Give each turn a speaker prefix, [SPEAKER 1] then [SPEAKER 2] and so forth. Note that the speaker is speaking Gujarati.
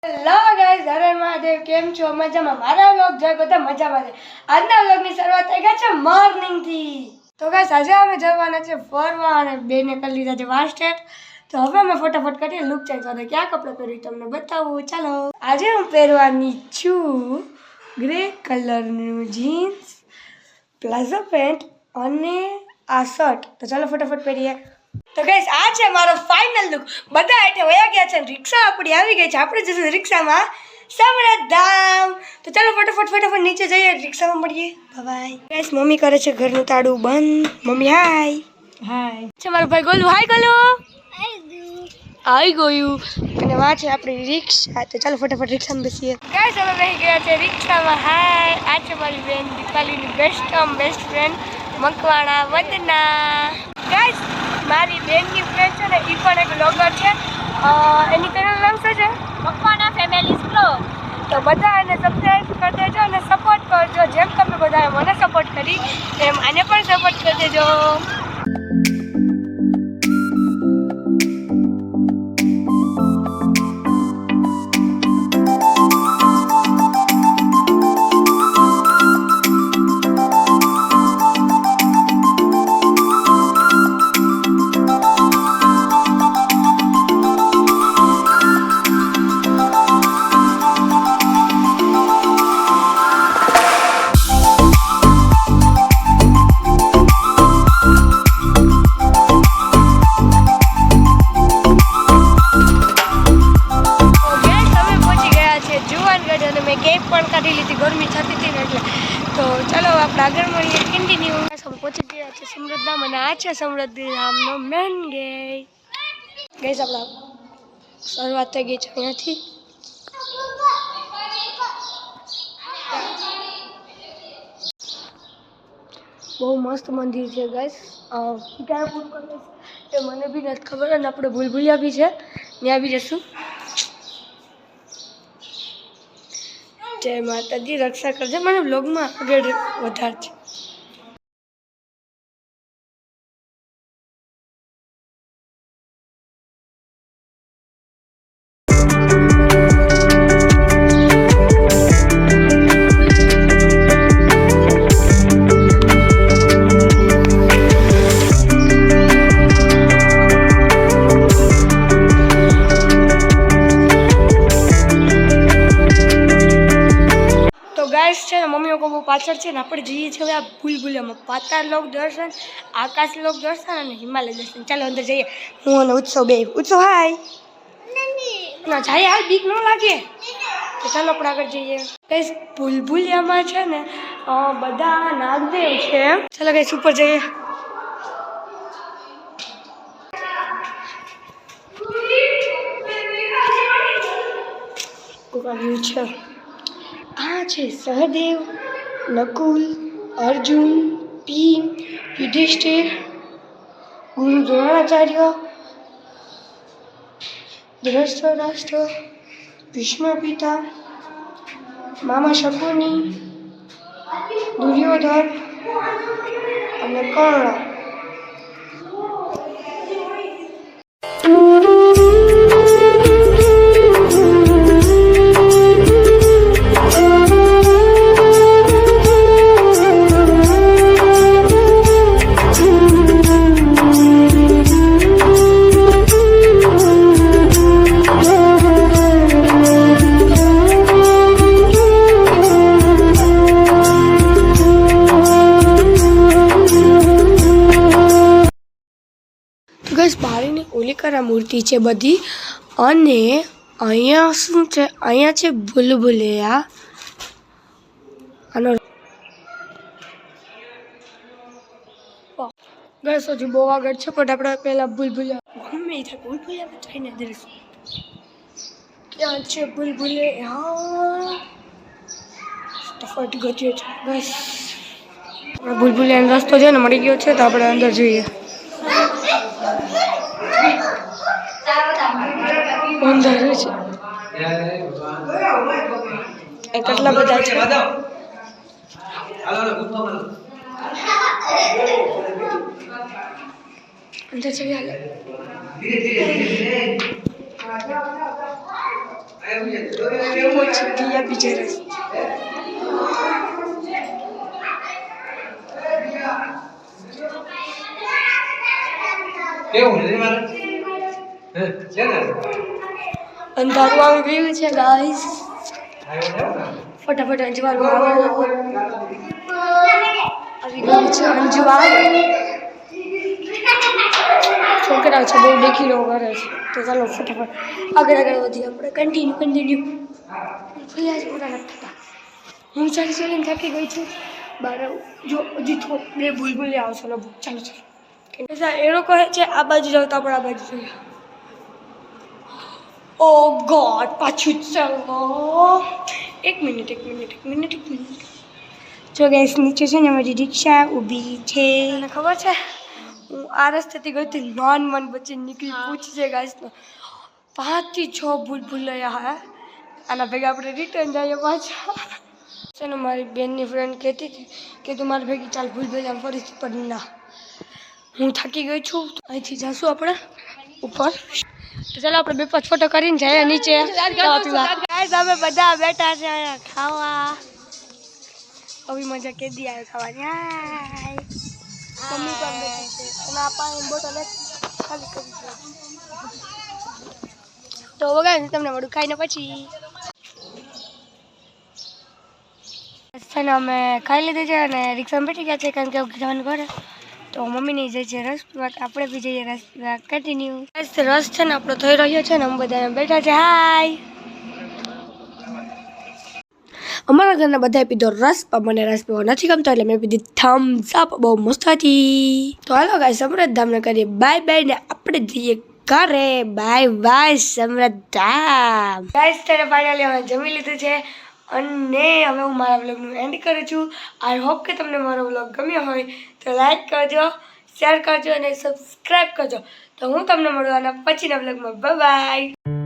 [SPEAKER 1] હેલો ગાઈસ, હરે મહાદેવ. કેમ છો? મજામાં? મારા વ્લોગ જોઈ બધા મજામાં છે. આજના વ્લોગની શરૂઆત થઈ ગઈ છે મોર્નિંગ થી. તો ગાઈસ, આજે અમે જવાના છે ફરવા અને બેને કરી લીધા છે વાસ્ટેટ. તો હવે અમે ફટાફટ કરીએ લુક ચેન્જ કરીને ક્યાં કપડાં પહેરવી તમને બતાવું. ચાલો. આજે હું પહેરવાની છું ગ્રે કલરનું જીન્સ, પ્લાઝો પેન્ટ અને આ શર્ટ. તો ચાલો ફટાફટ પહેરીએ. તો ગાઈસ, આ છે મારો ફાઇનલ લુક. બધા આઈટમ વયા ગયા છે, રિક્ષા આપણી આવી ગઈ છે. આપણે જઈશું રિક્ષામાં સમરથ ધામ. તો ચાલો ફટાફટ નીચે જઈએ, રિક્ષામાં મળીએ. બાય. ગાઈસ, મમ્મી કરે છે ઘરનું તાળું બંધ. મમ્મી હાય. હાય. છે મારો ભાઈ ગોલુ. હાય ગોલુ. આવી ગયું. અને વા છે આપણી રિક્ષા. તો ચાલો ફટાફટ રિક્ષામાં બેસીએ. ગાઈસ, અમે બેસી ગયા છે રિક્ષામાં. હાય. આ છે મારી બેન દીપાલીની બેસ્ટ ફ્રેન્ડ મકવાણા વંદના. ગાઈસ, મારી બેનની ફ્રેન્ડ છે ને, એ પણ એક બ્લોગર છે. એની ચેનલ નામ શું છે? Makwana family blog. તો બધા એને સબસ્ક્રાઈબ કરી દેજો અને સપોર્ટ કરજો. જેમ તમે બધાએ મને સપોર્ટ કરી એમ આને પણ સપોર્ટ કરી દેજો. ગરમી થતી હતી ને એટલે. તો ચાલો આપણે આગળ મળીએ. કન્ટિન્યુ. પહોંચી ગયા છે સમૃદ્ધ ધામ અને આ છે સમૃદ્ધ ધામનો મેન ગેટ. ગેસ આપણા શરૂઆત થઈ ગઈ છે અહીંયાથી. બહુ મસ્ત મંદિર છે ગાઈસ. એ મને બી નથી ખબર. અને આપણે ભૂલભુલિયા બી છે, ત્યાં બી જશું. જય માતાજી. રક્ષા કરજે. મને બ્લોગમાં આગળ વધારે છે. છે ને મમ્મીઓ બહુ પાછળ છે ને આપણે જઈએ છીએ હવે આ ભૂલભુલિયામાં. પાતાળ લોક દર્શન, આકાશ લોક દર્શન અને હિમાલય દર્શન. ચાલો અંદર જઈએ. હું અને ઉત્સવ બે. ઉત્સવ હાય. ના જાય હાલ, બીક ન લાગે. તો ચાલો આપણે આગળ જઈએ. કઈ ભૂલભુલિયામાં છે ને બધા નાગદેવ છે. ચાલો કઈ ઉપર જઈએ. આવ્યું છે. આ છે સહદેવ, નકુલ, અર્જુન, ભીમ, યુધિષ્ઠિર, ગુરુ દ્રોણાચાર્ય, ધૃતરાષ્ટ્ર, ભીષ્મ પિતા, મામા શકુની, દુર્યોધન અને કર્ણ. બારીની ઓલિકારા મૂર્તિ છે બધી. અને અહીંયા શું છે? અહીંયા છે ભૂલભુલિયા. આનો ગેસ હજુ બહુ આગળ છે, પણ આપણે પહેલા ભૂલભુલિયા ગમે થાય ભૂલભુલિયા જઈને જઈશું. ક્યાં છે ભૂલભુલિયા? ફટાફટ ગતિએ છે બસ. આપણે ભૂલભુલિયાનો રસ્તો છે ને મળી ગયો છે, તો આપણે અંદર જઈએ. અંદર છે એ કેટલા બધા છે. અંદર જઈએ. દિયા બીજે રસ અંધારું આવી ગયું છે ગાઈસ ફટાફટ અંજવાળું આવો આવી ગયું છે અંજવાળ છોકરા છે બહુ દેખીનો કરે છે તો ચાલો ફટાફટ આગળ વધીએ આપણે કન્ટિન્યુ ફરિયાદ પૂરા નથી થતા હું ચાલીને થાકી ગઈ છું બાર જો હજી બે ભૂલ આવશે ચાલો એ લોકો છે આ બાજુ જાવ તો આપણે આ બાજુ જોઈએ ઓ ગોડ પાછું ચાલો એક મિનિટ જો ગેસ નીચે છે ને અમારી રિક્ષા ઊભી છે અને ખબર છે હું આ રસ્તેથી ગઈ હતી નોન વન બચ્ચે નીકળી પૂછશે ગાઈસનો 5 થી 6 ભૂલૈયા હા આના ભેગા આપણે રિટર્ન જઈએ પાછા છે ને મારી બેનની ફ્રેન્ડ કહેતી હતી કે તું મારી ભેગી ચાલ ભૂલભુલૈયા ફરીથી પણ ના હું થાકી ગઈ છું અહીંથી જઈશું આપણે ઉપર તો ચાલો આપણે 2-5 ફોટો કરીને જઈએ નીચે અમે બધા બેઠા છે ખાવા આવી મજા કેદી આવે ખાવાની હાય મમ્મી પણ બેઠી છે અને આ પાણી બોટલ ખાલી કરી તો વગાડ તમને મળું ખાઈને પછી અમે ખાઈ લીધું છે અને રિક્ષામાં બેઠી ગયા છે કારણ કે જવાનું ઘરે તો મમ્મી નહીં જાય છે રસ પીવા આપણે બી જઈએ રસ પીવા કન્ટિન્યુ રસ છે ને આપણો થઈ રહ્યો છે ને અમે બધા બેઠા છે હાય અમારા ઘરના બધાએ પીધો રસ પણ મને રસ પીવો નથી ગમતો એટલે મેં પીધી થમ્સ અપ બહુ મસ્ત હતી તો હાલો ગાઈસ સમૃદ્ધ ધામને કરીએ બાય ને આપણે જઈએ ઘરે બાય સમૃદ્ધ ધામ ગાઈસ ત્યારે ફાઇનલી અમે જમી લીધું છે અને હવે હું મારા વ્લોગનું એન્ડ કરું છું આઈ હોપ કે તમને મારો વ્લોગ ગમ્યો હોય તો લાઈક કરજો શેર કરજો અને સબસ્ક્રાઈબ કરજો તો હું તમને મળવાના પછીના વ્લોગમાં બાય